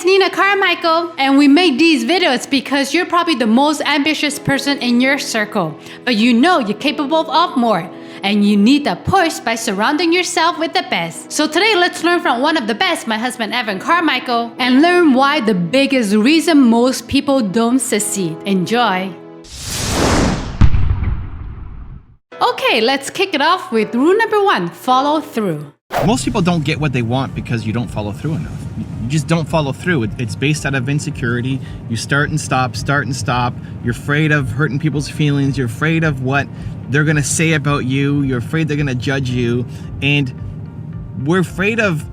Nina Carmichael, and we make these videos because you're probably the most ambitious person in your circle, but you know you're capable of more, and you need that push by surrounding yourself with the best. So today, let's learn from one of the best, my husband Evan Carmichael, and learn why the biggest reason most people don't succeed. Enjoy. Okay, let's kick it off with rule number 1, follow through. Most people don't get what they want because you don't follow through enough. You just don't follow through. It's based out of insecurity. You start and stop. You're afraid of hurting people's feelings. You're afraid of what they're going to say about you. You're afraid they're going to judge you. And we're afraid of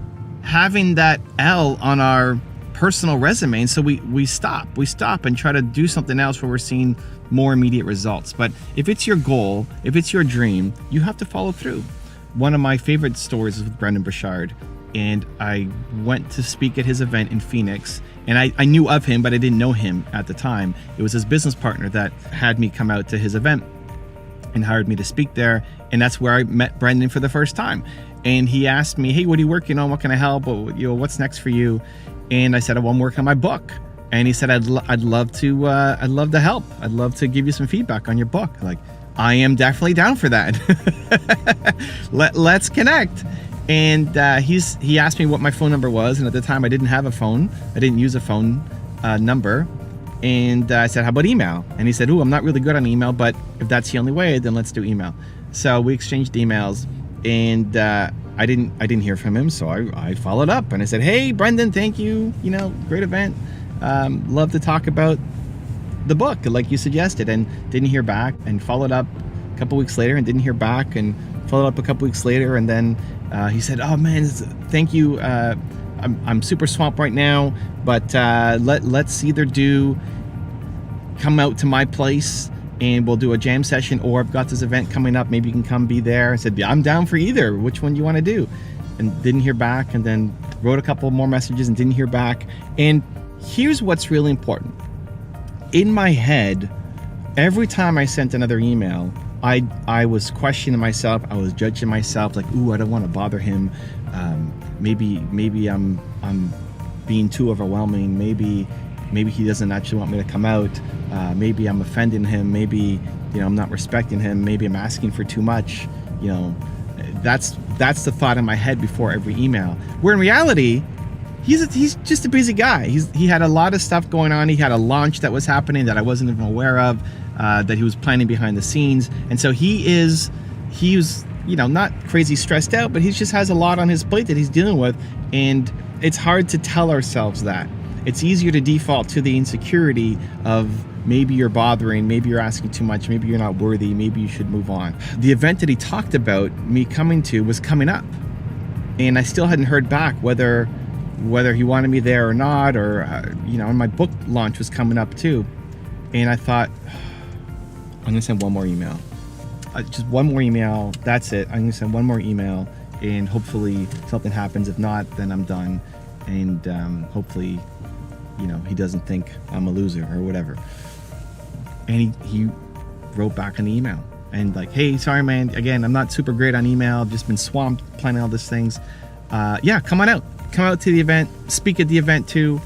having that L on our personal resume. And so we stop and try to do something else where we're seeing more immediate results. But if it's your goal, if it's your dream, you have to follow through. One of my favorite stories is with Brendan Burchard, and I went to speak at his event in Phoenix, and I knew of him, but I didn't know him at the time. It was his business partner that had me come out to his event and hired me to speak there, and that's where I met Brendan for the first time. And he asked me, hey, what are you working on? What can I help? What's next for you? And I said, well, I'm working on my book. And he said, I'd love to help. I'd love to give you some feedback on your book. Like, I am definitely down for that. Let's connect. And he asked me what my phone number was, and at the time I didn't have a phone. I didn't use a phone number. And I said, how about email? And he said, I'm not really good on email, but if that's the only way, then let's do email. So we exchanged emails, and I didn't hear from him, so I followed up and I said, hey, Brendan, thank you. Great event. Love to talk about the book like you suggested, and didn't hear back, and followed up a couple weeks later and didn't hear back, and followed up a couple weeks later, and then he said, oh man, thank you, I'm super swamped right now, but let's either come out to my place and we'll do a jam session, or I've got this event coming up, maybe you can come be there. I said, yeah, I'm down for either, which one do you want to do? And didn't hear back, and then wrote a couple more messages and didn't hear back. And here's what's really important. In my head, every time I sent another email, I was questioning myself. I was judging myself, like, I don't want to bother him. Maybe I'm being too overwhelming. Maybe he doesn't actually want me to come out. Maybe I'm offending him. Maybe I'm not respecting him. Maybe I'm asking for too much. That's the thought in my head before every email. Where in reality, he's just a busy guy. He had a lot of stuff going on. He had a launch that was happening that I wasn't even aware of, that he was planning behind the scenes. And so he was, not crazy stressed out, but he just has a lot on his plate that he's dealing with. And it's hard to tell ourselves that. It's easier to default to the insecurity of maybe you're bothering, maybe you're asking too much, maybe you're not worthy, maybe you should move on. The event that he talked about me coming to was coming up, and I still hadn't heard back whether he wanted me there or not, or and my book launch was coming up too. And I thought, I'm gonna send one more email. Just one more email, that's it. I'm gonna send one more email, and hopefully something happens. If not, then I'm done. And hopefully, he doesn't think I'm a loser or whatever. And he wrote back an email and like, hey, sorry man, again, I'm not super great on email. I've just been swamped planning all these things. Yeah, come on out. Come out to the event, speak at the event too.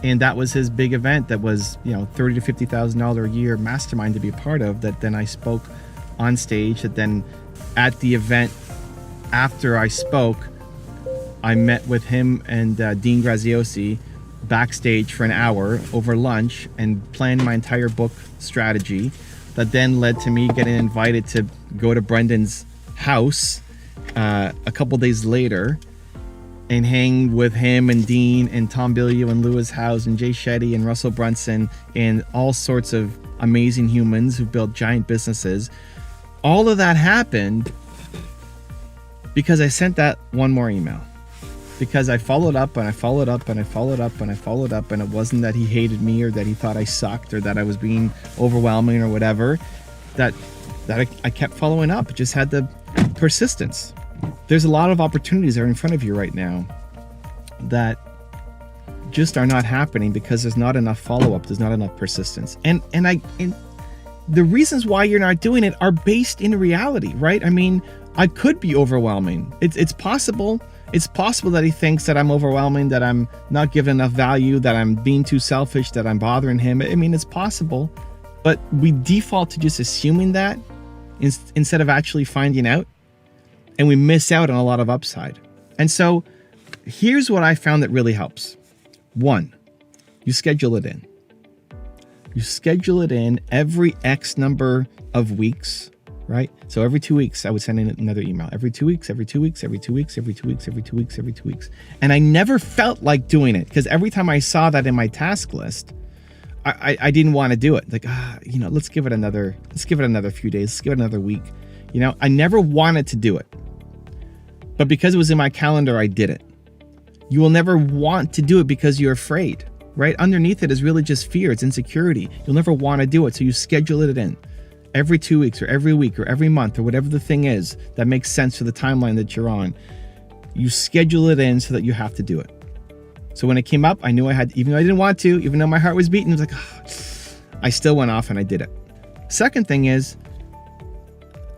And that was his big event that was, $30,000 to $50,000 a year mastermind to be a part of, that then I spoke on stage. That then at the event, after I spoke, I met with him and Dean Graziosi backstage for an hour over lunch and planned my entire book strategy. That then led to me getting invited to go to Brendan's house a couple days later and hang with him and Dean and Tom Bilyeu and Lewis Howes and Jay Shetty and Russell Brunson and all sorts of amazing humans who built giant businesses. All of that happened because I sent that one more email. Because I followed up and I followed up and I followed up and I followed up, and it wasn't that he hated me or that he thought I sucked or that I was being overwhelming or whatever. That I kept following up. It just had the persistence. There's a lot of opportunities that are in front of you right now that just are not happening because there's not enough follow-up, there's not enough persistence. And the reasons why you're not doing it are based in reality, right? I mean, I could be overwhelming. It's possible. It's possible that he thinks that I'm overwhelming, that I'm not giving enough value, that I'm being too selfish, that I'm bothering him. I mean, it's possible, but we default to just assuming that instead of actually finding out, and we miss out on a lot of upside. And so here's what I found that really helps. 1, you schedule it in. You schedule it in every X number of weeks, right? So every 2 weeks, I would send in another email. Every 2 weeks, every 2 weeks, every 2 weeks, every 2 weeks, every 2 weeks, every 2 weeks. And I never felt like doing it, because every time I saw that in my task list, I didn't want to do it. Like, let's give it another few days. Let's give it another week. I never wanted to do it. But because it was in my calendar, I did it. You will never want to do it because you're afraid, right? Underneath it is really just fear. It's insecurity. You'll never want to do it. So you schedule it in every 2 weeks or every week or every month or whatever the thing is that makes sense for the timeline that you're on. You schedule it in so that you have to do it. So when it came up, I knew I had, even though I didn't want to, even though my heart was beating, it was like, I still went off and I did it. Second thing is,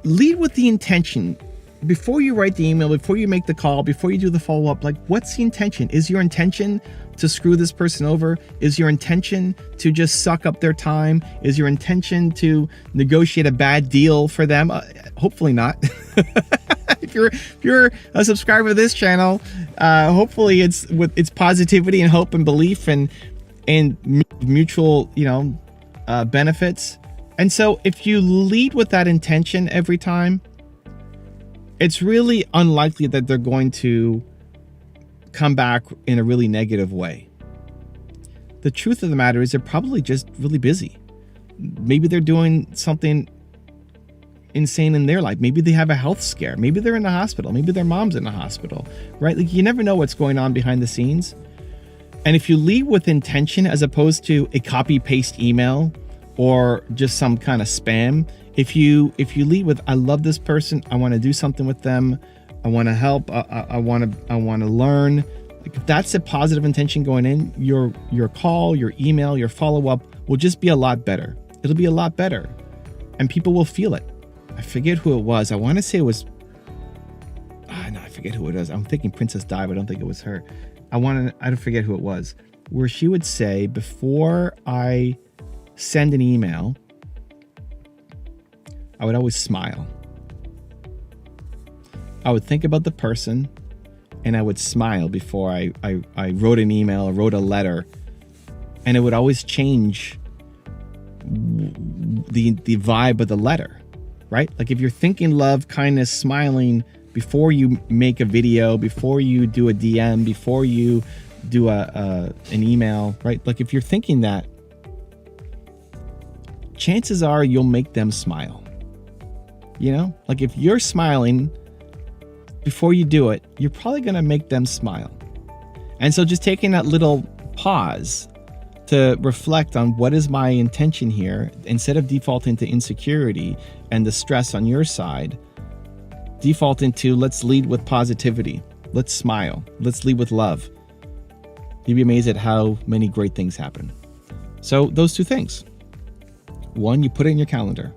lead with the intention. Before you write the email, before you make the call, before you do the follow-up, like, what's the intention? Is your intention to screw this person over? Is your intention to just suck up their time? Is your intention to negotiate a bad deal for them? Hopefully not. If you're a subscriber to this channel, hopefully it's positivity and hope and belief and mutual, benefits. And so if you lead with that intention every time, it's really unlikely that they're going to come back in a really negative way. The truth of the matter is they're probably just really busy. Maybe they're doing something insane in their life. Maybe they have a health scare. Maybe they're in the hospital. Maybe their mom's in the hospital, right? Like, you never know what's going on behind the scenes. And if you lead with intention as opposed to a copy paste email or just some kind of spam, if you lead with, I love this person, I want to do something with them, I want to help, I want to learn. Like, if that's a positive intention going in, your call, your email, your follow-up will just be a lot better. It'll be a lot better, and people will feel it. I forget who it was. I want to say it was, I forget who it was. I'm thinking Princess Di, but I don't think it was her. I don't forget who it was, where she would say, before I send an email, I would always smile. I would think about the person and I would smile before I wrote an email or wrote a letter, and it would always change the vibe of the letter, right? Like, if you're thinking love, kindness, smiling before you make a video, before you do a DM, before you do an email, right? Like, if you're thinking that, chances are you'll make them smile. Like, if you're smiling before you do it, you're probably going to make them smile. And so just taking that little pause to reflect on what is my intention here, instead of defaulting to insecurity and the stress on your side, default into, let's lead with positivity. Let's smile. Let's lead with love. You'd be amazed at how many great things happen. So those two things. 1, you put it in your calendar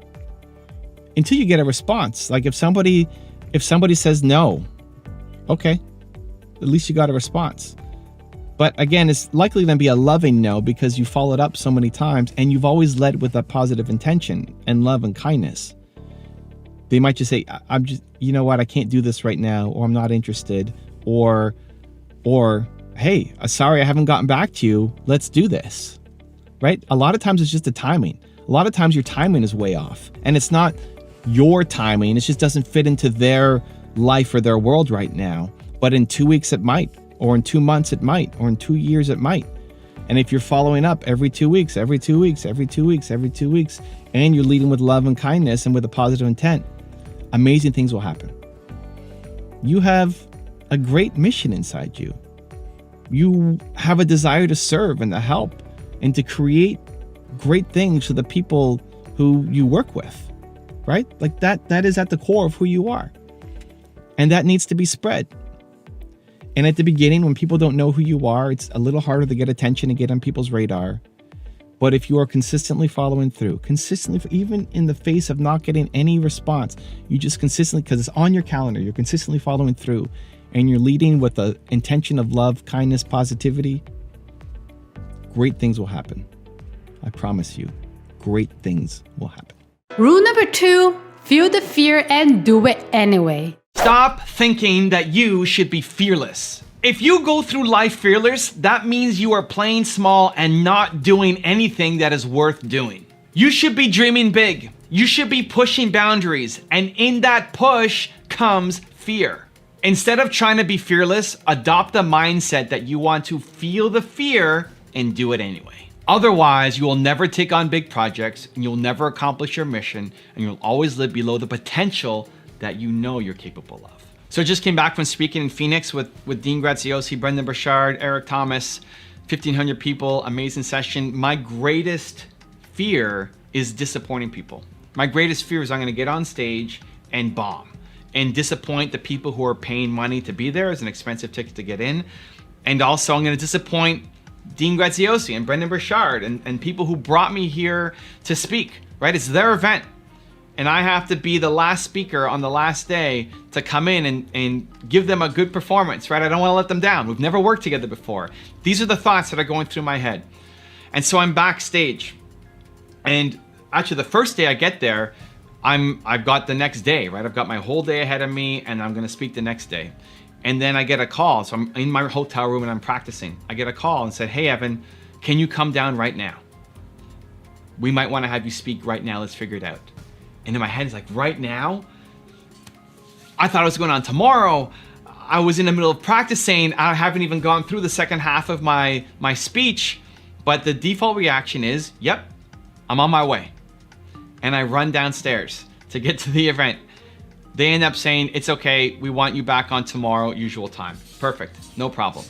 until you get a response. Like, if somebody says no, okay, at least you got a response. But again, it's likely going to be a loving no, because you followed up so many times and you've always led with a positive intention and love and kindness. They might just say, I'm just, I can't do this right now, or I'm not interested, or hey, sorry, I haven't gotten back to you. Let's do this, right? A lot of times it's just the timing. A lot of times your timing is way off, and it's not your timing. It just doesn't fit into their life or their world right now. But in 2 weeks it might, or in 2 months it might, or in 2 years it might. And if you're following up every 2 weeks, every 2 weeks, every 2 weeks, every 2 weeks, and you're leading with love and kindness and with a positive intent, amazing things will happen. You have a great mission inside you. You have a desire to serve and to help and to create great things for the people who you work with, right? Like, that is at the core of who you are. And that needs to be spread. And at the beginning, when people don't know who you are, it's a little harder to get attention and get on people's radar. But if you are consistently following through, even in the face of not getting any response, you just consistently, because it's on your calendar, you're consistently following through, and you're leading with the intention of love, kindness, positivity, great things will happen. I promise you, great things will happen. Rule number 2, feel the fear and do it anyway. Stop thinking that you should be fearless. If you go through life fearless, that means you are playing small and not doing anything that is worth doing. You should be dreaming big. You should be pushing boundaries. And in that push comes fear. Instead of trying to be fearless, adopt the mindset that you want to feel the fear and do it anyway. Otherwise, you will never take on big projects and you'll never accomplish your mission and you'll always live below the potential that you know you're capable of. So I just came back from speaking in Phoenix with Dean Graziosi, Brendan Burchard, Eric Thomas, 1,500 people, amazing session. My greatest fear is disappointing people. My greatest fear is I'm gonna get on stage and bomb and disappoint the people who are paying money to be there. It's an expensive ticket to get in. And also I'm gonna disappoint Dean Graziosi and Brendan Burchard and people who brought me here to speak, right? It's their event. And I have to be the last speaker on the last day to come in and give them a good performance, right? I don't wanna let them down. We've never worked together before. These are the thoughts that are going through my head. And so I'm backstage. And actually the first day I get there, I've got the next day, right? I've got my whole day ahead of me and I'm gonna speak the next day. And then I get a call. So I'm in my hotel room and I'm practicing. I get a call and said, hey, Evan, can you come down right now? We might wanna have you speak right now. Let's figure it out. And in my head, it's like, right now? I thought it was going on tomorrow. I was in the middle of practicing. I haven't even gone through the second half of my speech. But the default reaction is, yep, I'm on my way. And I run downstairs to get to the event. They end up saying, it's okay, we want you back on tomorrow, usual time. Perfect, no problem.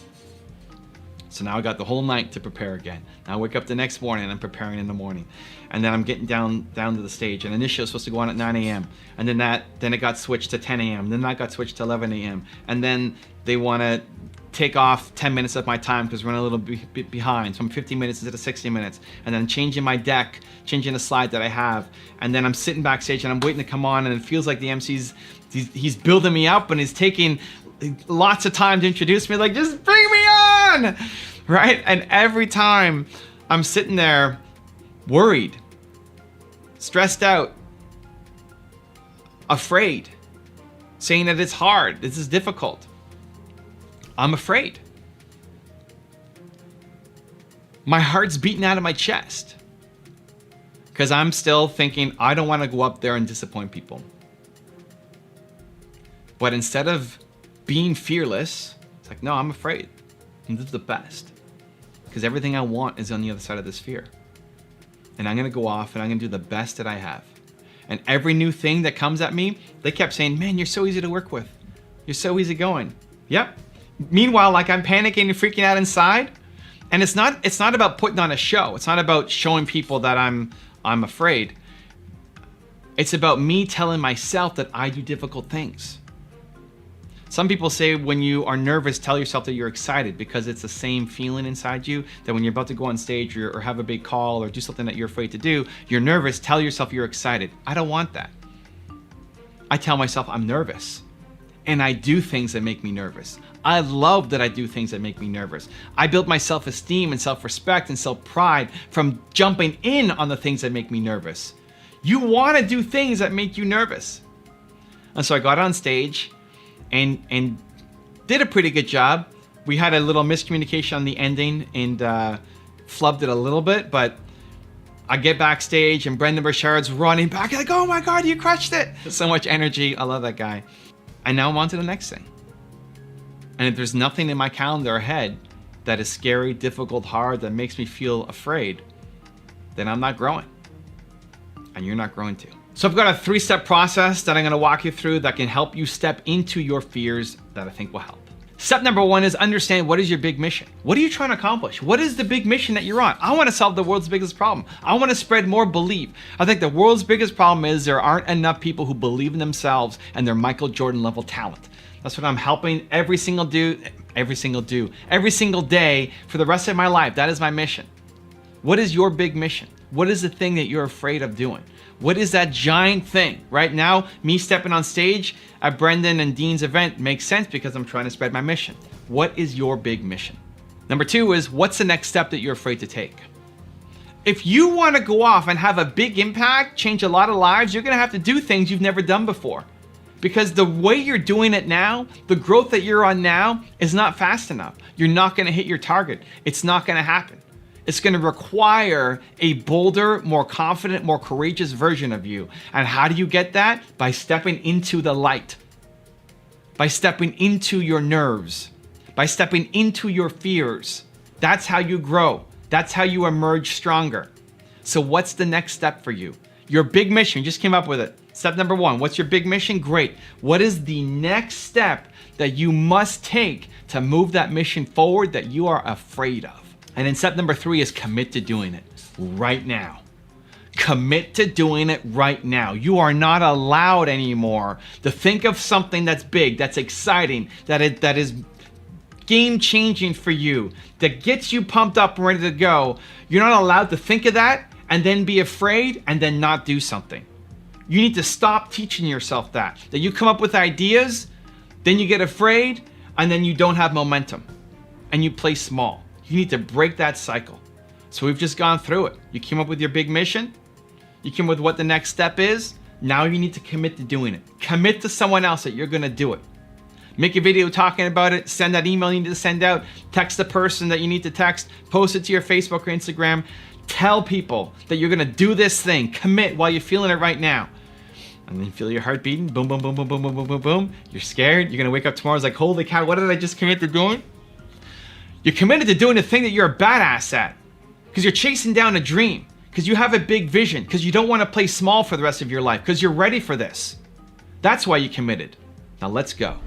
So now I got the whole night to prepare again. Now I wake up the next morning and I'm preparing in the morning. And then I'm getting down to the stage. And initially I was supposed to go on at 9 a.m. And then it got switched to 10 a.m. Then that got switched to 11 a.m. And then they want to take off 10 minutes of my time because we're running a little bit behind. So I'm 50 minutes instead of 60 minutes. And then changing my deck, changing the slide that I have. And then I'm sitting backstage and I'm waiting to come on and it feels like the MC's, he's building me up and he's taking lots of time to introduce me, like, just bring me on, right? And every time I'm sitting there worried, stressed out, afraid, saying that it's hard, this is difficult. I'm afraid. My heart's beating out of my chest because I'm still thinking I don't want to go up there and disappoint people. But instead of being fearless, it's like, no, I'm afraid. And this is the best because everything I want is on the other side of this fear. And I'm going to go off and I'm going to do the best that I have. And every new thing that comes at me, they kept saying, man, you're so easy to work with. You're so easygoing. Yep. Meanwhile, like, I'm panicking and freaking out inside. And it's not about putting on a show. It's not about showing people that I'm afraid. It's about me telling myself that I do difficult things. Some people say when you are nervous, tell yourself that you're excited because it's the same feeling inside you that when you're about to go on stage or have a big call or do something that you're afraid to do, you're nervous, tell yourself you're excited. I don't want that. I tell myself I'm nervous and I do things that make me nervous. I love that I do things that make me nervous. I build my self-esteem and self-respect and self-pride from jumping in on the things that make me nervous. You want to do things that make you nervous. And so I got on stage and did a pretty good job. We had a little miscommunication on the ending and flubbed it a little bit, but I get backstage and Brendan Burchard's running back like, oh my God, you crushed it. So much energy. I love that guy. And now I'm on to the next thing. And if there's nothing in my calendar ahead that is scary, difficult, hard, that makes me feel afraid, then I'm not growing. And you're not growing too. So I've got a 3-step process that I'm gonna walk you through that can help you step into your fears that I think will help. Step number 1 is understand what is your big mission. What are you trying to accomplish? What is the big mission that you're on? I wanna solve the world's biggest problem. I wanna spread more belief. I think the world's biggest problem is there aren't enough people who believe in themselves and their Michael Jordan level talent. That's what I'm helping every single day for the rest of my life. That is my mission. What is your big mission? What is the thing that you're afraid of doing? What is that giant thing? Right now, me stepping on stage at Brendan and Dean's event makes sense because I'm trying to spread my mission. What is your big mission? Number 2 is, what's the next step that you're afraid to take? If you want to go off and have a big impact, change a lot of lives, you're going to have to do things you've never done before. Because the way you're doing it now, the growth that you're on now is not fast enough. You're not going to hit your target. It's not going to happen. It's going to require a bolder, more confident, more courageous version of you. And how do you get that? By stepping into the light. By stepping into your nerves. By stepping into your fears. That's how you grow. That's how you emerge stronger. So what's the next step for you? Your big mission, you just came up with it. Step number 1, what's your big mission? Great. What is the next step that you must take to move that mission forward that you are afraid of? And then step number 3 is commit to doing it right now. Commit to doing it right now. You are not allowed anymore to think of something that's big, that's exciting, that is game-changing for you, that gets you pumped up and ready to go. You're not allowed to think of that and then be afraid and then not do something. You need to stop teaching yourself that you come up with ideas, then you get afraid, and then you don't have momentum, and you play small. You need to break that cycle. So we've just gone through it. You came up with your big mission. You came up with what the next step is. Now you need to commit to doing it. Commit to someone else that you're gonna do it. Make a video talking about it, send that email you need to send out, text the person that you need to text, post it to your Facebook or Instagram. Tell people that you're gonna do this thing. Commit while you're feeling it right now. And then feel your heart beating, boom, boom, boom, boom, boom, boom, boom, boom, boom. You're scared, you're gonna wake up tomorrow, it's like, holy cow, what did I just commit to doing? You're committed to doing the thing that you're a badass at, because you're chasing down a dream, because you have a big vision, because you don't wanna play small for the rest of your life, because you're ready for this. That's why you committed. Now let's go.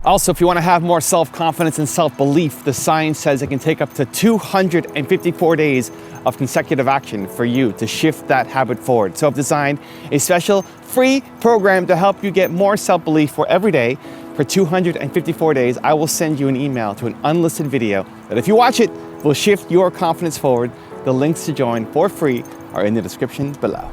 Also, if you want to have more self-confidence and self-belief, the science says it can take up to 254 days of consecutive action for you to shift that habit forward. So I've designed a special free program to help you get more self-belief where every day for 254 days, I will send you an email to an unlisted video that if you watch it, will shift your confidence forward. The links to join for free are in the description below.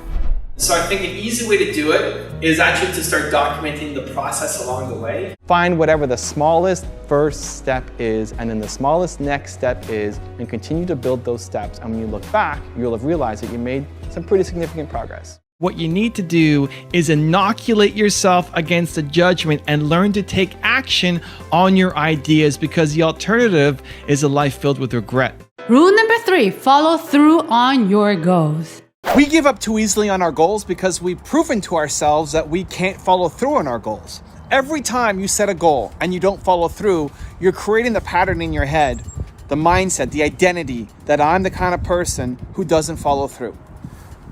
So I think an easy way to do it is actually to start documenting the process along the way. Find whatever the smallest first step is, and then the smallest next step is, and continue to build those steps. And when you look back, you'll have realized that you made some pretty significant progress. What you need to do is inoculate yourself against the judgment and learn to take action on your ideas, because the alternative is a life filled with regret. Rule number 3, follow through on your goals. We give up too easily on our goals because we've proven to ourselves that we can't follow through on our goals. Every time you set a goal and you don't follow through, you're creating the pattern in your head, the mindset, the identity that I'm the kind of person who doesn't follow through.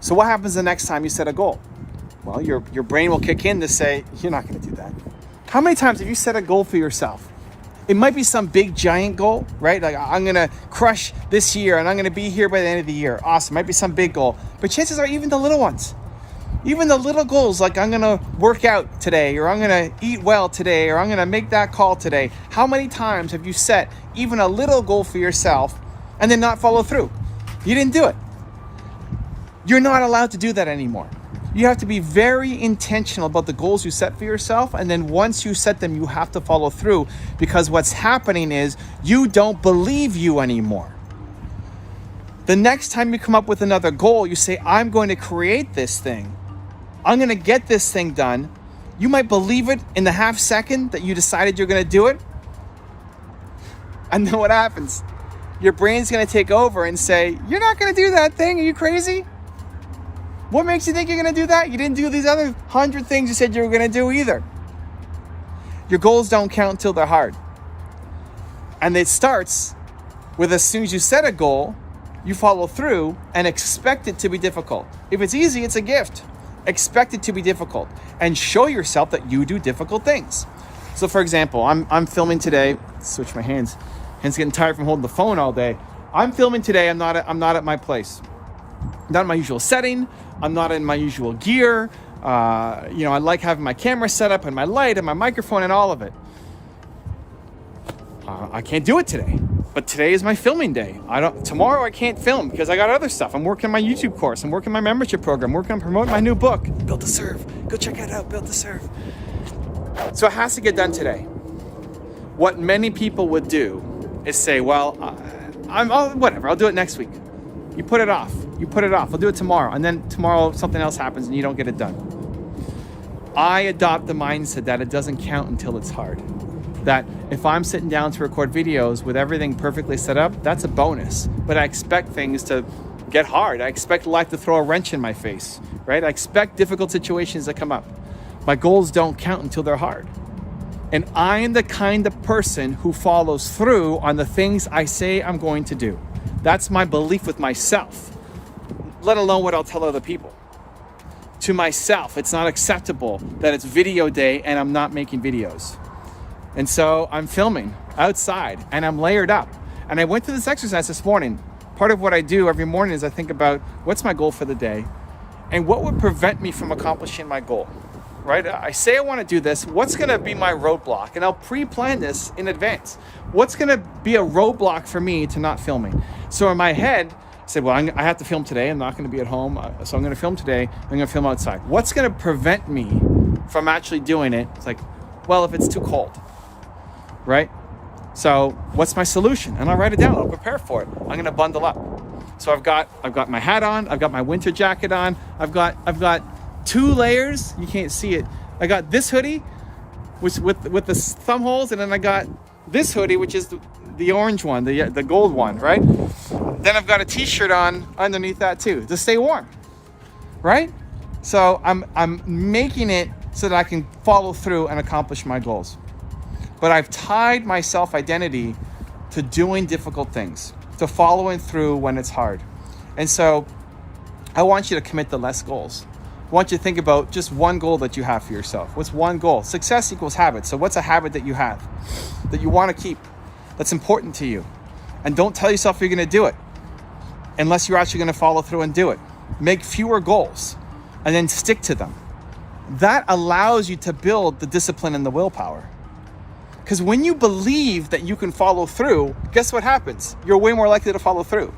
So what happens the next time you set a goal? Well, your brain will kick in to say, you're not going to do that. How many times have you set a goal for yourself? It might be some big giant goal, right? Like, I'm going to crush this year and I'm going to be here by the end of the year. Awesome. Might be some big goal. But chances are even the little ones, even the little goals, like I'm going to work out today, or I'm going to eat well today, or I'm going to make that call today. How many times have you set even a little goal for yourself and then not follow through? You didn't do it. You're not allowed to do that anymore. You have to be very intentional about the goals you set for yourself, and then once you set them, you have to follow through, because what's happening is you don't believe you anymore. The next time you come up with another goal, you say, I'm going to create this thing. I'm going to get this thing done. You might believe it in the half second that you decided you're going to do it. And then what happens? Your brain's going to take over and say, you're not going to do that thing. Are you crazy? What makes you think you're going to do that? You didn't do these other 100 things you said you were going to do either. Your goals don't count until they're hard. And it starts with, as soon as you set a goal, you follow through and expect it to be difficult. If it's easy, it's a gift. Expect it to be difficult and show yourself that you do difficult things. So for example, I'm filming today. Switch my hands. Hands getting tired from holding the phone all day. I'm filming today. I'm not at my place. Not in my usual setting. I'm not in my usual gear. I like having my camera set up and my light and my microphone and all of it. I can't do it today. But today is my filming day. Tomorrow I can't film because I got other stuff. I'm working my YouTube course. I'm working my membership program. I'm working on promoting my new book, Built to Serve. Go check it out, Built to Serve. So it has to get done today. What many people would do is say, well, whatever, I'll do it next week. You put it off. I'll do it tomorrow. And then tomorrow something else happens and you don't get it done. I adopt the mindset that it doesn't count until it's hard. That if I'm sitting down to record videos with everything perfectly set up, that's a bonus. But I expect things to get hard. I expect life to throw a wrench in my face, right? I expect difficult situations to come up. My goals don't count until they're hard. And I am the kind of person who follows through on the things I say I'm going to do. That's my belief with myself, let alone what I'll tell other people. To myself, it's not acceptable that it's video day and I'm not making videos. And so I'm filming outside and I'm layered up. And I went through this exercise this morning. Part of what I do every morning is I think about what's my goal for the day and what would prevent me from accomplishing my goal, right? I say I want to do this. What's going to be my roadblock? And I'll pre-plan this in advance. What's going to be a roadblock for me to not filming? So in my head, I said, well, I have to film today. I'm not going to be at home. So I'm going to film today. I'm going to film outside. What's going to prevent me from actually doing it? It's like, well, if it's too cold. Right? So what's my solution? And I'll write it down. I'll prepare for it. I'm going to bundle up. So I've got my hat on. I've got my winter jacket on. I've got 2 layers. You can't see it. I got this hoodie with the thumb holes, and then I got this hoodie, which is the orange one, the gold one, right? Then I've got a t-shirt on underneath that too to stay warm. Right? So I'm making it so that I can follow through and accomplish my goals. But I've tied my self-identity to doing difficult things, to following through when it's hard. And so I want you to commit to less goals. I want you to think about just one goal that you have for yourself. What's one goal? Success equals habit. So what's a habit that you have that you want to keep, that's important to you? And don't tell yourself you're going to do it unless you're actually going to follow through and do it. Make fewer goals and then stick to them. That allows you to build the discipline and the willpower. Because when you believe that you can follow through, guess what happens? You're way more likely to follow through.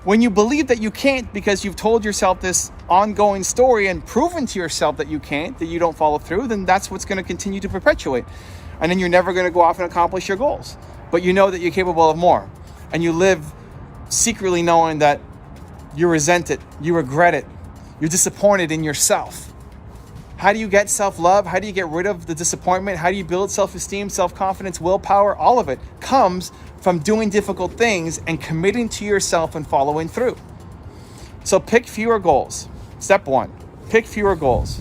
When you believe that you can't because you've told yourself this ongoing story and proven to yourself that you can't, that you don't follow through, then that's what's going to continue to perpetuate. And then you're never going to go off and accomplish your goals. But you know that you're capable of more. And you live secretly knowing that you resent it, you regret it, you're disappointed in yourself. How do you get self-love? How do you get rid of the disappointment? How do you build self-esteem, self-confidence, willpower? All of it comes from doing difficult things and committing to yourself and following through. So pick fewer goals. Step 1, pick fewer goals.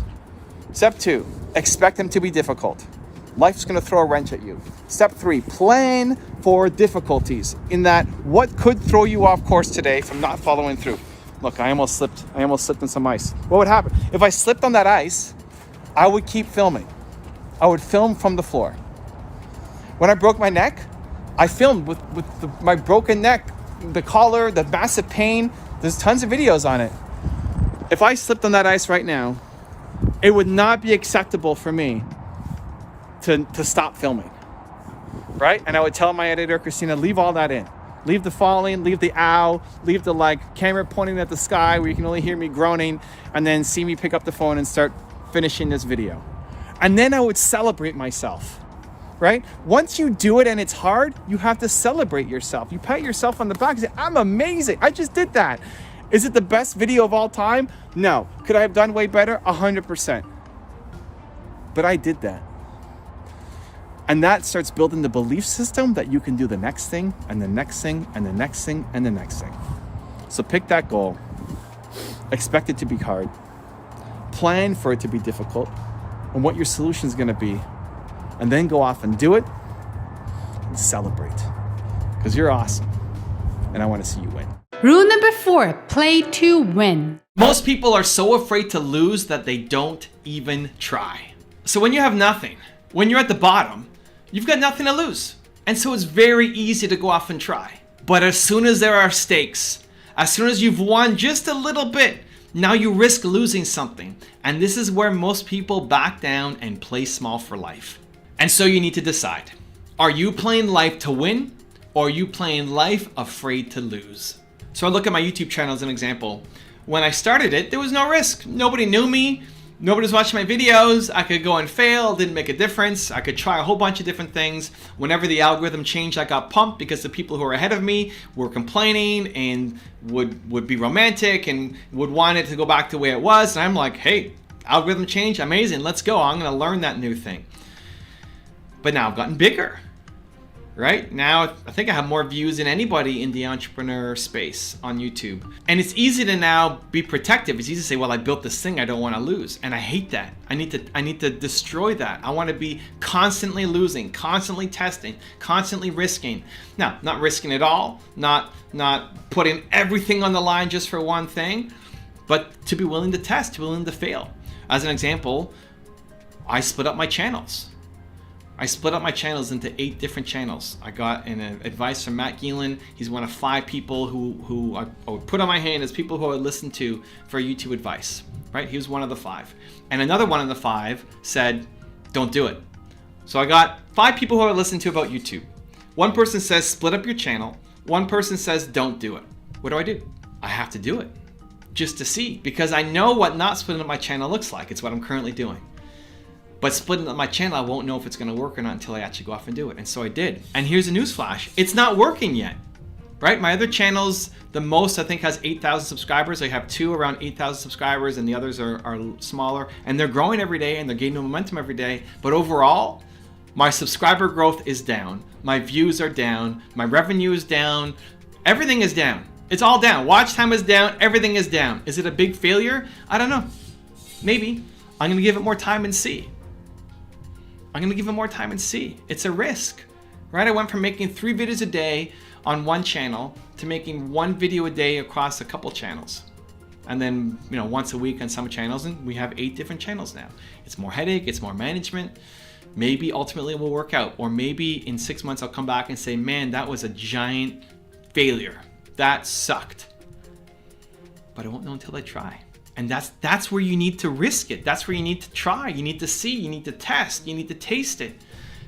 Step 2, expect them to be difficult. Life's going to throw a wrench at you. Step 3, plan for difficulties in that what could throw you off course today from not following through. Look, I almost slipped on some ice. What would happen? If I slipped on that ice, I would keep filming. I would film from the floor. When I broke my neck, I filmed with my broken neck, the collar, the massive pain. There's tons of videos on it. If I slipped on that ice right now, it would not be acceptable for me to stop filming, right? And I would tell my editor, Christina, leave all that in. Leave the falling, leave the ow, leave the camera pointing at the sky where you can only hear me groaning, and then see me pick up the phone and start finishing this video. And then I would celebrate myself, right? Once you do it and it's hard, you have to celebrate yourself. You pat yourself on the back and say, I'm amazing. I just did that. Is it the best video of all time? No. Could I have done way better? 100%. But I did that. And that starts building the belief system that you can do the next thing and the next thing and the next thing and the next thing. So pick that goal. Expect it to be hard. Plan for it to be difficult and what your solution is going to be. And then go off and do it and celebrate. Because you're awesome. And I want to see you win. Rule number 4, play to win. Most people are so afraid to lose that they don't even try. So when you have nothing, when you're at the bottom, you've got nothing to lose. And so it's very easy to go off and try. But as soon as there are stakes, as soon as you've won just a little bit, now you risk losing something. And this is where most people back down and play small for life. And so you need to decide, are you playing life to win Or are you playing life afraid to lose? So I look at my YouTube channel as an example. When I started it, there was no risk. Nobody knew me. Nobody was watching my videos. I could go and fail, didn't make a difference. I could try a whole bunch of different things. Whenever the algorithm changed, I got pumped because the people who were ahead of me were complaining and would be romantic and would want it to go back to the way it was. And I'm like, hey, algorithm change, amazing, let's go. I'm gonna learn that new thing. But now I've gotten bigger. Right? Now, I think I have more views than anybody in the entrepreneur space on YouTube. And it's easy to now be protective. It's easy to say, well, I built this thing I don't want to lose. And I hate that. I need to destroy that. I want to be constantly losing, constantly testing, constantly risking. Now, not risking it all, not putting everything on the line just for one thing, but to be willing to test, to be willing to fail. As an example, I split up my channels. I split up my channels into 8 different channels. I got an advice from Matt Geelan. He's one of 5 people who I would put on my hand as people who I would listen to for YouTube advice, right? He was one of the 5. And another one of the 5 said, don't do it. So I got 5 people who I would listen to about YouTube. One person says, split up your channel. One person says, don't do it. What do? I have to do it just to see, because I know what not splitting up my channel looks like. It's what I'm currently doing. But splitting up my channel, I won't know if it's going to work or not until I actually go off and do it. And so I did. And here's a newsflash. It's not working yet, right? My other channels, the most I think has 8,000 subscribers. I have 2 around 8,000 subscribers and the others are smaller. And they're growing every day and they're gaining momentum every day. But overall, my subscriber growth is down. My views are down. My revenue is down. Everything is down. It's all down. Watch time is down. Everything is down. Is it a big failure? I don't know. Maybe. I'm going to give it more time and see. It's a risk, right? I went from making 3 videos a day on one channel to making 1 video a day across a couple channels. And then, once a week on some channels, and we have 8 different channels now. It's more headache, it's more management. Maybe ultimately it will work out. Or maybe in 6 months I'll come back and say, man, that was a giant failure. That sucked. But I won't know until I try. And that's where you need to risk it. That's where you need to try. You need to see, you need to test, you need to taste it.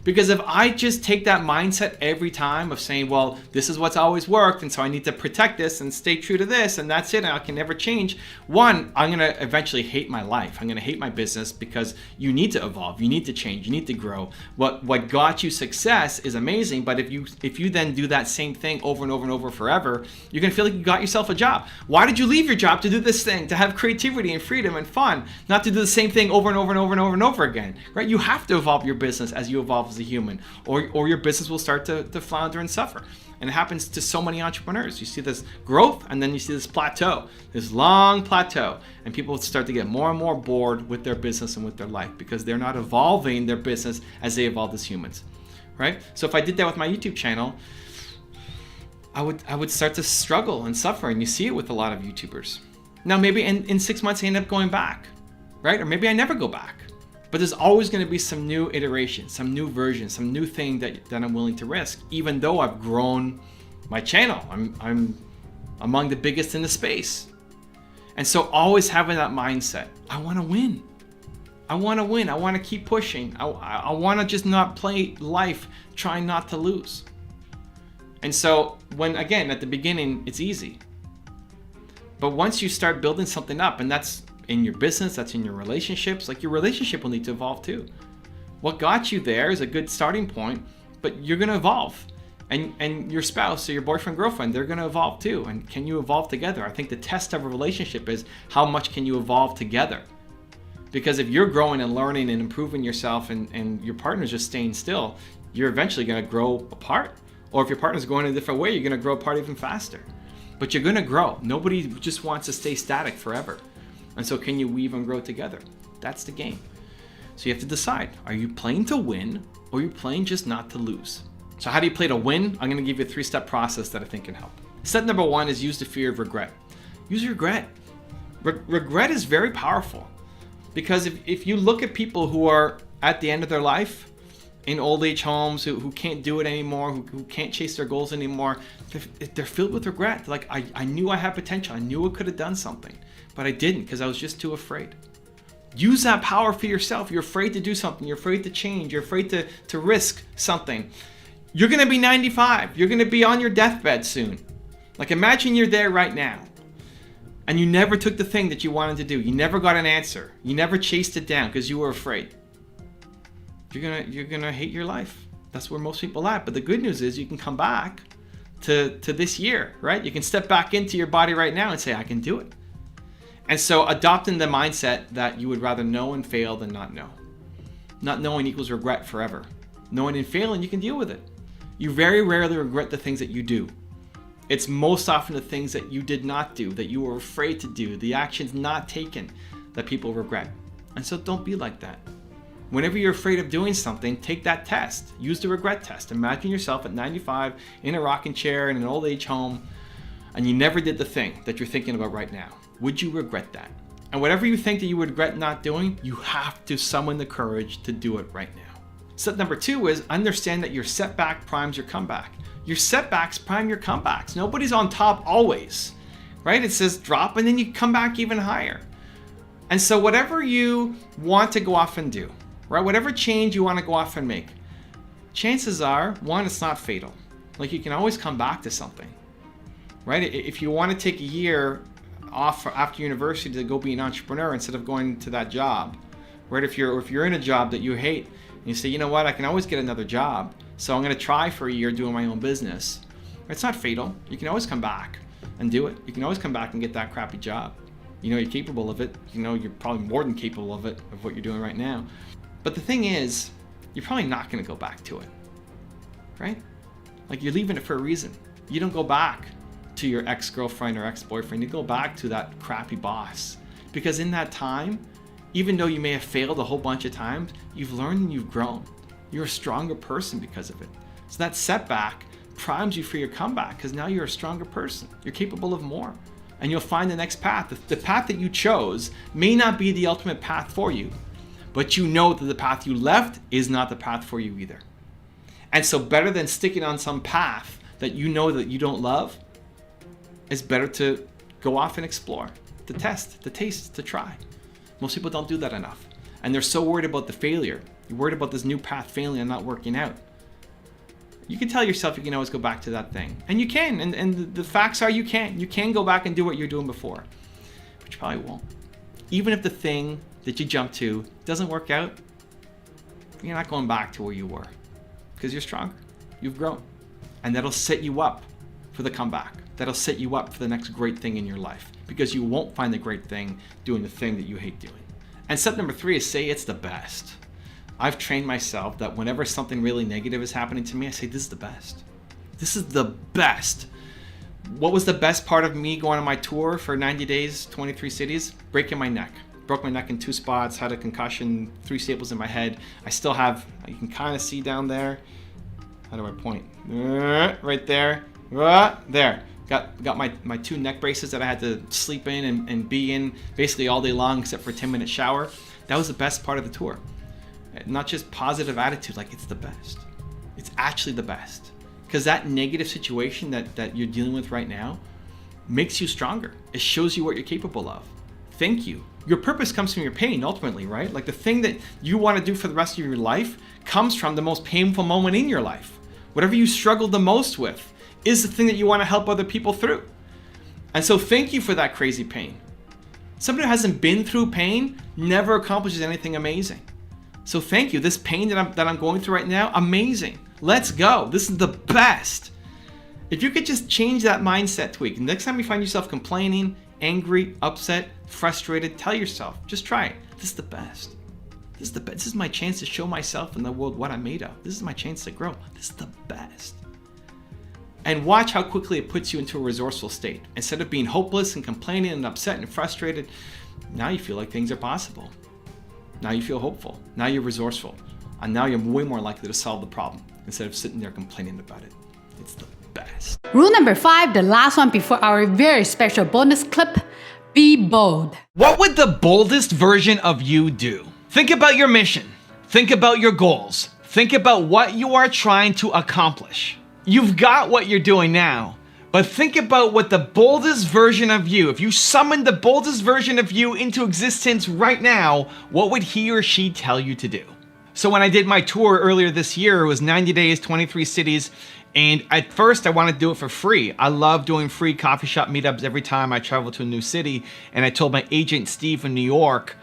Because if I just take that mindset every time of saying, well, this is what's always worked, and so I need to protect this and stay true to this, and that's it, and I can never change. One, I'm going to eventually hate my life. I'm going to hate my business because you need to evolve, you need to change, you need to grow. What got you success is amazing, but if you then do that same thing over and over and over forever, you're going to feel like you got yourself a job. Why did you leave your job to do this thing, to have creativity and freedom and fun, not to do the same thing over and over and over and over and over again, right? You have to evolve your business as you evolve as a human, or your business will start to flounder and suffer. And it happens to so many entrepreneurs. You see this growth, and then you see this plateau, this long plateau, and people start to get more and more bored with their business and with their life because they're not evolving their business as they evolved as humans, right? So if I did that with my YouTube channel, I would start to struggle and suffer, and you see it with a lot of YouTubers. Now maybe in 6 months I end up going back, right? Or maybe I never go back. But there's always going to be some new iteration, some new version, some new thing that I'm willing to risk, even though I've grown my channel. I'm among the biggest in the space. And so always having that mindset, I want to win. I want to win. I want to keep pushing. I want to just not play life trying not to lose. And so when, again, at the beginning, it's easy. But once you start building something up, and that's in your business, that's in your relationships, like your relationship will need to evolve too. What got you there is a good starting point, but you're going to evolve. And your spouse or your boyfriend, girlfriend, they're going to evolve too. And can you evolve together? I think the test of a relationship is how much can you evolve together? Because if you're growing and learning and improving yourself and your partner's just staying still, you're eventually going to grow apart. Or if your partner's going a different way, you're going to grow apart even faster. But you're going to grow. Nobody just wants to stay static forever. And so can you weave and grow together? That's the game. So you have to decide, are you playing to win or are you playing just not to lose? So how do you play to win? I'm going to give you a 3-step process that I think can help. Step number 1 is use the fear of regret. Use regret. Regret is very powerful because if you look at people who are at the end of their life in old age homes, who can't do it anymore, who can't chase their goals anymore, they're filled with regret. They're like, I knew I had potential. I knew I could have done something, but I didn't because I was just too afraid. Use that power for yourself. You're afraid to do something. You're afraid to change. You're afraid to risk something. You're gonna be 95. You're gonna be on your deathbed soon. Like imagine you're there right now and you never took the thing that you wanted to do. You never got an answer. You never chased it down because you were afraid. You're gonna hate your life. That's where most people are at. But the good news is you can come back to this year, right? You can step back into your body right now and say, I can do it. And so adopting the mindset that you would rather know and fail than not know. Not knowing equals regret forever. Knowing and failing, you can deal with it. You very rarely regret the things that you do. It's most often the things that you did not do, that you were afraid to do, the actions not taken that people regret. And so don't be like that. Whenever you're afraid of doing something, take that test. Use the regret test. Imagine yourself at 95 in a rocking chair in an old age home, and you never did the thing that you're thinking about right now. Would you regret that? And whatever you think that you would regret not doing, you have to summon the courage to do it right now. Step number 2 is understand that your setback primes your comeback. Your setbacks prime your comebacks. Nobody's on top always, right? It says drop and then you come back even higher. And so whatever you want to go off and do, right? Whatever change you want to go off and make, chances are, one, it's not fatal. Like you can always come back to something, right? If you want to take a year off after university to go be an entrepreneur instead of going to that job, right? If you're in a job that you hate and you say, you know what, I can always get another job, so I'm going to try for a year doing my own business. It's not fatal. You can always come back and do it. You can always come back and get that crappy job. You know you're capable of it. You know you're probably more than capable of it, of what you're doing right now. But the thing is, you're probably not going to go back to it, right? Like you're leaving it for a reason. You don't go back to your ex-girlfriend or ex-boyfriend. You go back to that crappy boss. Because in that time, even though you may have failed a whole bunch of times, you've learned and you've grown. You're a stronger person because of it. So that setback primes you for your comeback because now you're a stronger person. You're capable of more. And you'll find the next path. The path that you chose may not be the ultimate path for you, but you know that the path you left is not the path for you either. And so better than sticking on some path that you know that you don't love, it's better to go off and explore, to test, to taste, to try. Most people don't do that enough. And they're so worried about the failure. You're worried about this new path failing and not working out. You can tell yourself you can always go back to that thing. And you can, and the facts are you can. You can go back and do what you're doing before, but you probably won't. Even if the thing that you jump to doesn't work out, you're not going back to where you were because you're stronger. You've grown. And that'll set you up for the comeback. That'll set you up for the next great thing in your life because you won't find the great thing doing the thing that you hate doing. And step number 3 is say it's the best. I've trained myself that whenever something really negative is happening to me, I say, this is the best. This is the best. What was the best part of me going on my tour for 90 days, 23 cities? Breaking my neck. Broke my neck in 2 spots, had a concussion, 3 staples in my head. I still have, you can kind of see down there. How do I point? Right there. There. Got my 2 neck braces that I had to sleep in and be in basically all day long except for a 10-minute shower. That was the best part of the tour. Not just positive attitude, like it's the best. It's actually the best. Because that negative situation that you're dealing with right now makes you stronger. It shows you what you're capable of. Thank you. Your purpose comes from your pain ultimately, right? Like the thing that you want to do for the rest of your life comes from the most painful moment in your life. Whatever you struggled the most with is the thing that you want to help other people through. And so thank you for that crazy pain. Somebody who hasn't been through pain never accomplishes anything amazing. So thank you. This pain that I'm going through right now, amazing. Let's go. This is the best. If you could just change that mindset tweak, next time you find yourself complaining, angry, upset, frustrated, tell yourself, just try it. This is the best. This is the best. This is my chance to show myself and the world what I'm made of. This is my chance to grow. This is the best. And watch how quickly it puts you into a resourceful state. Instead of being hopeless and complaining and upset and frustrated, now you feel like things are possible. Now you feel hopeful. Now you're resourceful. And now you're way more likely to solve the problem instead of sitting there complaining about it. It's the best. Rule number 5, the last one before our very special bonus clip, be bold. What would the boldest version of you do? Think about your mission. Think about your goals. Think about what you are trying to accomplish. You've got what you're doing now, but think about what the boldest version of you, if you summoned the boldest version of you into existence right now, what would he or she tell you to do? So when I did my tour earlier this year, it was 90 days, 23 cities. And at first I wanted to do it for free. I love doing free coffee shop meetups every time I travel to a new city. And I told my agent, Steve in New York,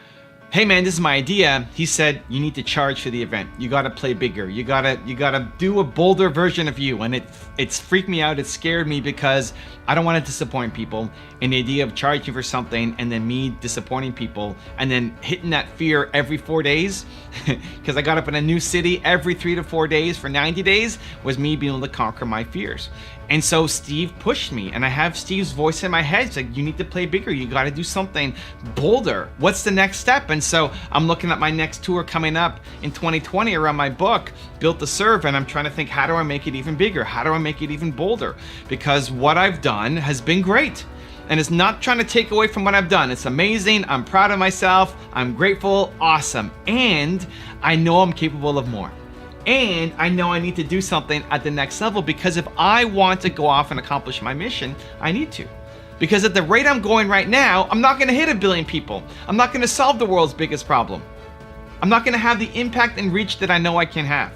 hey man, this is my idea. He said, you need to charge for the event. You gotta play bigger. You gotta do a bolder version of you. And it's freaked me out. It scared me because I don't want to disappoint people. And the idea of charging for something and then me disappointing people and then hitting that fear every 4 days, because I got up in a new city every 3 to 4 days for 90 days, was me being able to conquer my fears. And so Steve pushed me, and I have Steve's voice in my head. It's like, you need to play bigger. You got to do something bolder. What's the next step? And so I'm looking at my next tour coming up in 2020 around my book, Built to Serve, and I'm trying to think, how do I make it even bigger? How do I make it even bolder? Because what I've done has been great. And it's not trying to take away from what I've done. It's amazing. I'm proud of myself. I'm grateful. Awesome. And I know I'm capable of more. And I know I need to do something at the next level, because if I want to go off and accomplish my mission, I need to. Because at the rate I'm going right now, I'm not going to hit 1 billion people. I'm not going to solve the world's biggest problem. I'm not going to have the impact and reach that I know I can have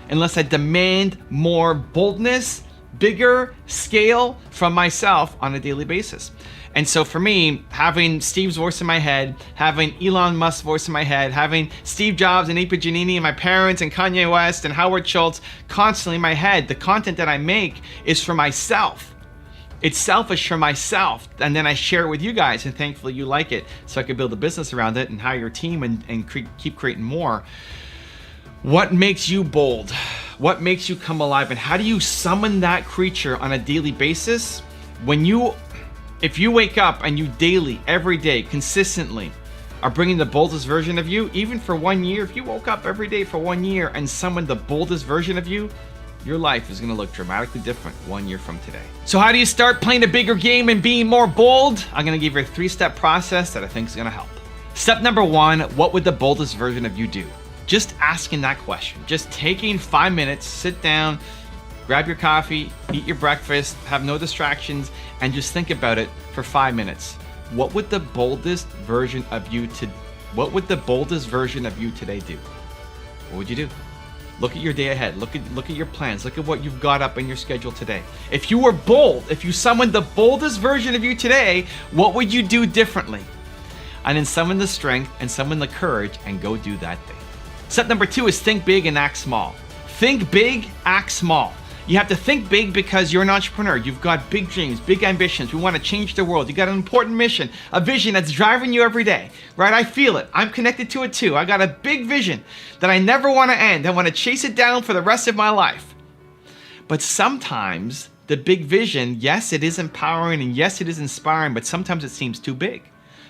unless I demand more boldness, bigger scale from myself on a daily basis. And so for me, having Steve's voice in my head, having Elon Musk's voice in my head, having Steve Jobs and Ipa Giannini and my parents and Kanye West and Howard Schultz constantly in my head, the content that I make is for myself. It's selfish for myself. And then I share it with you guys, and thankfully you like it, so I can build a business around it and hire your team and keep creating more. What makes you bold? What makes you come alive? And how do you summon that creature on a daily basis? If you wake up and you daily, every day, consistently are bringing the boldest version of you, even for 1 year, if you woke up every day for 1 year and summoned the boldest version of you, your life is going to look dramatically different 1 year from today. So how do you start playing a bigger game and being more bold? I'm going to give you a 3-step process that I think is going to help. Step number 1, what would the boldest version of you do? Just asking that question, just taking 5 minutes, sit down, grab your coffee, eat your breakfast, have no distractions, and just think about it for 5 minutes. What would the boldest version of you today do? What would you do? Look at your day ahead. Look at your plans. Look at what you've got up in your schedule today. If you were bold, if you summoned the boldest version of you today, what would you do differently? And then summon the strength and summon the courage and go do that thing. Step number 2 is think big and act small. Think big, act small. You have to think big because you're an entrepreneur. You've got big dreams, big ambitions. We want to change the world. You got an important mission, a vision that's driving you every day, right? I feel it. I'm connected to it too. I got a big vision that I never want to end. I want to chase it down for the rest of my life. But sometimes the big vision, yes, it is empowering and yes, it is inspiring, but sometimes it seems too big.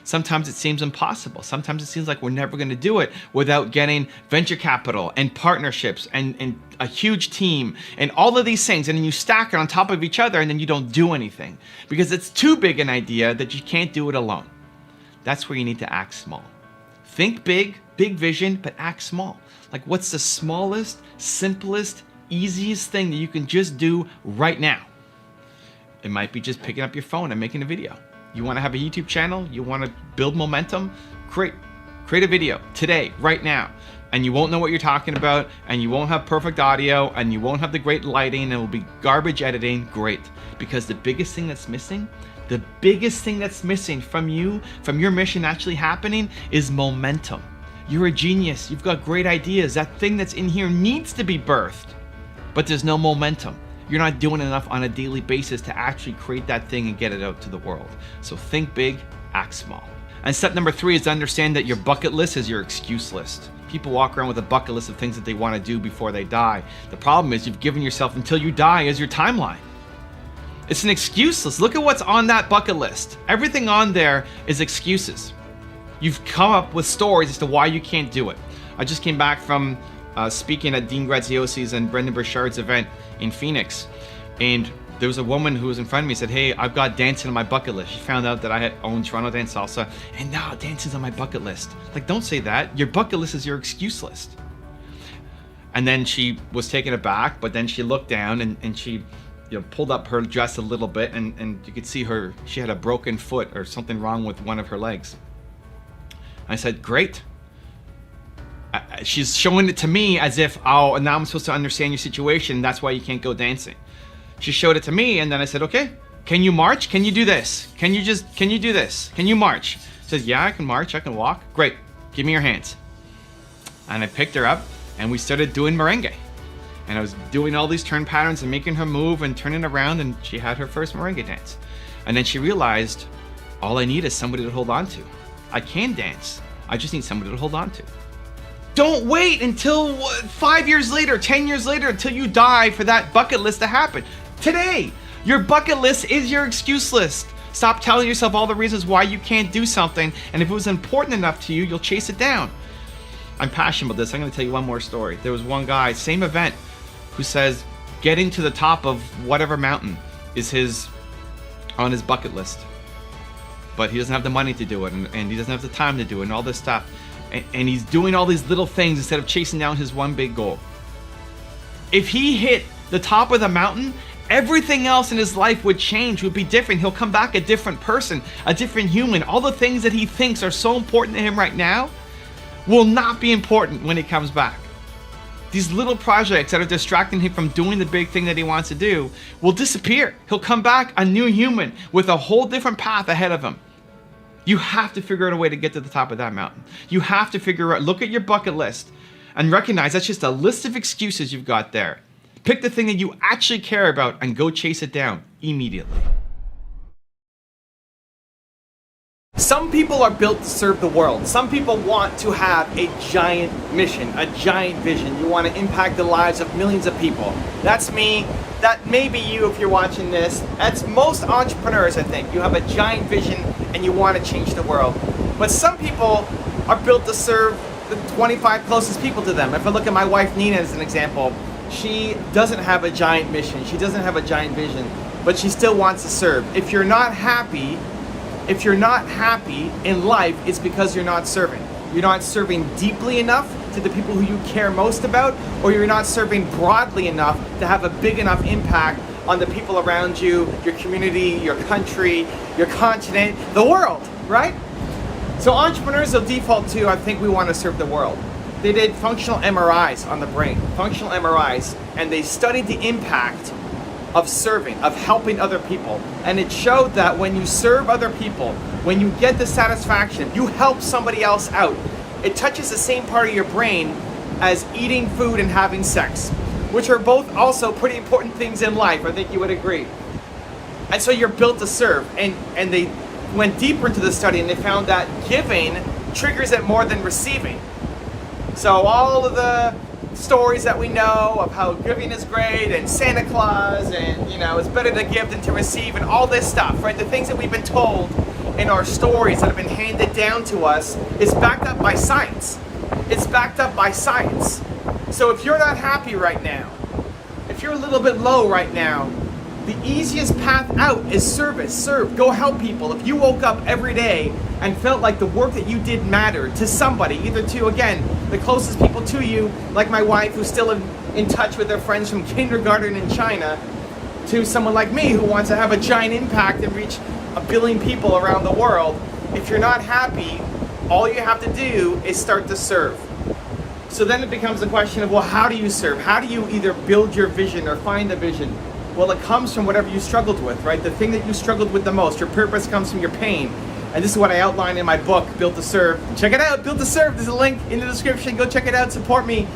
Sometimes it seems impossible. Sometimes it seems like we're never going to do it without getting venture capital and partnerships and a huge team and all of these things. And then you stack it on top of each other and then you don't do anything because it's too big an idea that you can't do it alone. That's where you need to act small. Think big, big vision, but act small. Like, what's the smallest, simplest, easiest thing that you can just do right now? It might be just picking up your phone and making a video. You want to have a YouTube channel? You want to build momentum? Create a video today, right now. And you won't know what you're talking about, and you won't have perfect audio, and you won't have the great lighting, and it will be garbage editing. Great. Because the biggest thing that's missing from you, from your mission actually happening, is momentum. You're a genius. You've got great ideas. That thing that's in here needs to be birthed, but there's no momentum. You're not doing enough on a daily basis to actually create that thing and get it out to the world. So think big, act small. And step number 3 is to understand that your bucket list is your excuse list. People walk around with a bucket list of things that they want to do before they die. The problem is you've given yourself until you die as your timeline. It's an excuse list. Look at what's on that bucket list. Everything on there is excuses. You've come up with stories as to why you can't do it. I just came back from speaking at Dean Graziosi's and Brendan Burchard's event in Phoenix, and there was a woman who was in front of me and said, hey, I've got dancing on my bucket list. She found out that I had owned Toronto Dance Salsa, and now dancing's on my bucket list. Like, don't say that. Your bucket list is your excuse list. And then she was taken aback, but then she looked down and she pulled up her dress a little bit, and you could see she had a broken foot or something wrong with one of her legs. I said, great. she's showing it to me as if, oh, now I'm supposed to understand your situation. That's why you can't go dancing. She showed it to me, and then I said, okay, can you march? Can you do this? Can you do this? Can you march? She says, yeah, I can march, I can walk. Great, give me your hands. And I picked her up, and we started doing merengue. And I was doing all these turn patterns and making her move and turning around, and she had her first merengue dance. And then she realized, all I need is somebody to hold on to. I can dance, I just need somebody to hold on to. Don't wait until 5 years later, 10 years later, until you die for that bucket list to happen. Today, your bucket list is your excuse list. Stop telling yourself all the reasons why you can't do something, and if it was important enough to you, you'll chase it down. I'm passionate about this. I'm gonna tell you one more story. There was one guy, same event, who says getting to the top of whatever mountain is on his bucket list. But he doesn't have the money to do it, and he doesn't have the time to do it, and all this stuff. And he's doing all these little things instead of chasing down his one big goal. If he hit the top of the mountain, everything else in his life would change, would be different. He'll come back a different person, a different human. All the things that he thinks are so important to him right now will not be important when he comes back. These little projects that are distracting him from doing the big thing that he wants to do will disappear. He'll come back a new human with a whole different path ahead of him. You have to figure out a way to get to the top of that mountain. You have to figure out, look at your bucket list and recognize that's just a list of excuses you've got there. Pick the thing that you actually care about and go chase it down immediately. Some people are built to serve the world. Some people want to have a giant mission, a giant vision. You want to impact the lives of millions of people. That's me. That may be you if you're watching this. That's most entrepreneurs, I think. You have a giant vision and you want to change the world. But some people are built to serve the 25 closest people to them. If I look at my wife Nina as an example, she doesn't have a giant mission. She doesn't have a giant vision, but she still wants to serve. If you're not happy in life, it's because you're not serving. You're not serving deeply enough to the people who you care most about, or you're not serving broadly enough to have a big enough impact on the people around you, your community, your country, your continent, the world, right? So entrepreneurs will default to, I think we want to serve the world. They did functional MRIs on the brain, functional MRIs, and they studied the impact of serving, of helping other people. And it showed that when you serve other people, when you get the satisfaction, you help somebody else out, it touches the same part of your brain as eating food and having sex, which are both also pretty important things in life. I think you would agree. And so you're built to serve. And they went deeper into the study and they found that giving triggers it more than receiving. So all of the stories that we know of how giving is great and Santa Claus and, you know, it's better to give than to receive and all this stuff, right? The things that we've been told in our stories that have been handed down to us is backed up by science. It's backed up by science. So if you're not happy right now, if you're a little bit low right now, the easiest path out is service. Serve. Go help people. If you woke up every day and felt like the work that you did mattered to somebody, either to, again, the closest people to you, like my wife who's still in touch with their friends from kindergarten in China, to someone like me who wants to have a giant impact and reach 1 billion people around the world, if you're not happy, all you have to do is start to serve. So then it becomes the question of, well, how do you serve? How do you either build your vision or find a vision? Well, it comes from whatever you struggled with, right? The thing that you struggled with the most. Your purpose comes from your pain. And this is what I outline in my book, Built to Serve. Check it out, Built to Serve. There's a link in the description. Go check it out, support me,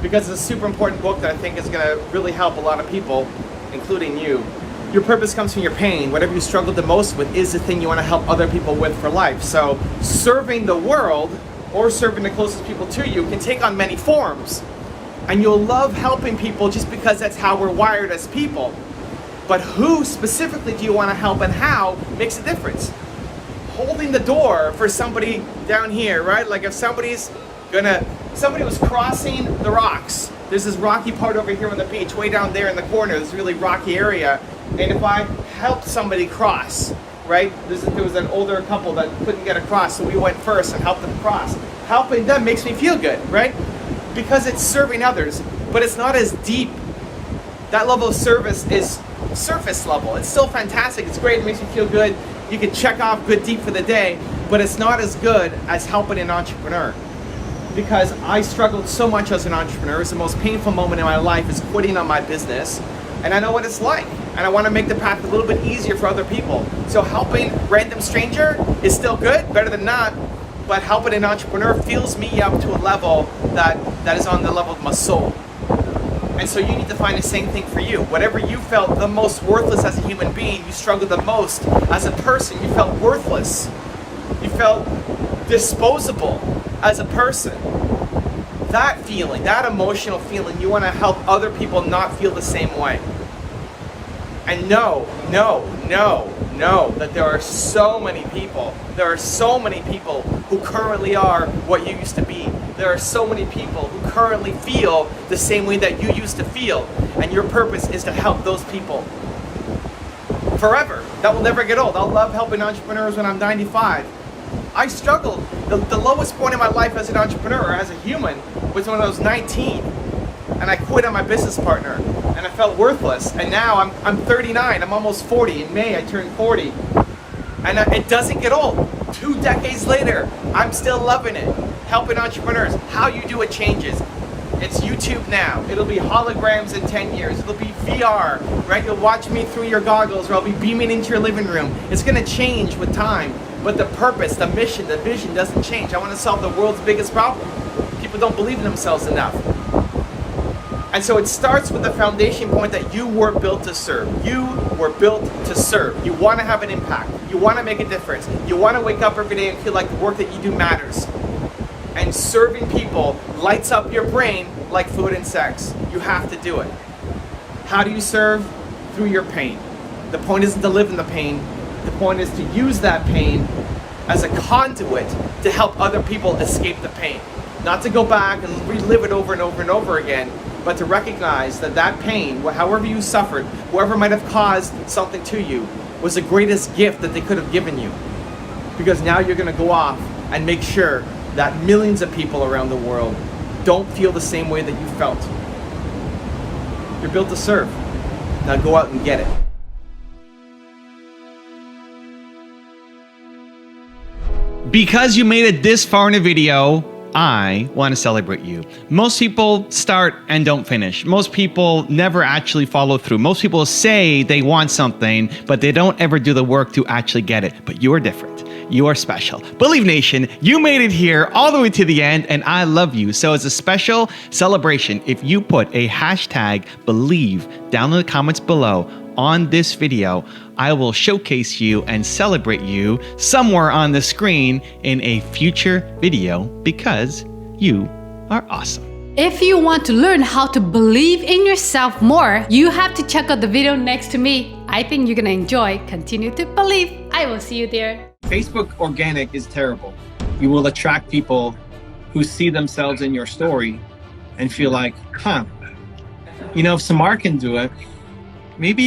because it's a super important book that I think is gonna really help a lot of people, including you. Your purpose comes from your pain. Whatever you struggled the most with is the thing you wanna help other people with for life. So serving the world or serving the closest people to you can take on many forms. And you'll love helping people just because that's how we're wired as people. But who specifically do you want to help and how makes a difference. Holding the door for somebody down here, right? Like if somebody was crossing the rocks. There's this rocky part over here on the beach, way down there in the corner, this really rocky area. And if I helped somebody cross, right? There was an older couple that couldn't get across, so we went first and helped them cross. Helping them makes me feel good, right? Because it's serving others, but it's not as deep. That level of service is surface level. It's still fantastic, it's great, it makes you feel good. You can check off good deep for the day, but it's not as good as helping an entrepreneur. because I struggled so much as an entrepreneur. It's the most painful moment in my life is quitting on my business. And I know what it's like. And I want to make the path a little bit easier for other people. So helping random stranger is still good, better than not. But helping an entrepreneur fills me up to a level that is on the level of my soul. And so you need to find the same thing for you. Whatever you felt the most worthless as a human being, you struggled the most as a person, you felt worthless. You felt disposable as a person. That feeling, that emotional feeling, you want to help other people not feel the same way. And know that there are so many people who currently are what you used to be. There are so many people who currently feel the same way that you used to feel. And your purpose is to help those people forever. That will never get old. I'll love helping entrepreneurs when I'm 95. I struggled. The lowest point in my life as an entrepreneur, as a human, was when I was 19. And I quit on my business partner. And I felt worthless. And now I'm 39. I'm almost 40. In May, I turned 40. And it doesn't get old. 2 decades later, I'm still loving it. Helping entrepreneurs. How you do it changes. It's YouTube now. It'll be holograms in 10 years. It'll be VR, right? You'll watch me through your goggles, or I'll be beaming into your living room. It's going to change with time. But the purpose, the mission, the vision doesn't change. I want to solve the world's biggest problem. People don't believe in themselves enough. And so it starts with the foundation point that you were built to serve. You were built to serve. You want to have an impact. You want to make a difference. You want to wake up every day and feel like the work that you do matters. And serving people lights up your brain like food and sex. You have to do it. How do you serve? Through your pain. The point isn't to live in the pain. The point is to use that pain as a conduit to help other people escape the pain. Not to go back and relive it over and over and over again, but to recognize that that pain, however you suffered, whoever might have caused something to you, was the greatest gift that they could have given you. Because now you're going to go off and make sure that millions of people around the world don't feel the same way that you felt. You're built to serve. Now go out and get it. Because you made it this far in a video, I want to celebrate you. Most people start and don't finish. Most people never actually follow through. Most people say they want something, but they don't ever do the work to actually get it. But you are different. You are special. Believe Nation, you made it here all the way to the end, and I love you. So as a special celebration, if you put a hashtag believe down in the comments below on this video, I will showcase you and celebrate you somewhere on the screen in a future video because you are awesome. If you want to learn how to believe in yourself more, you have to check out the video next to me. I think you're gonna enjoy. Continue to believe. I will see you there. Facebook organic is terrible. You will attract people who see themselves in your story and feel like, if Samar can do it, maybe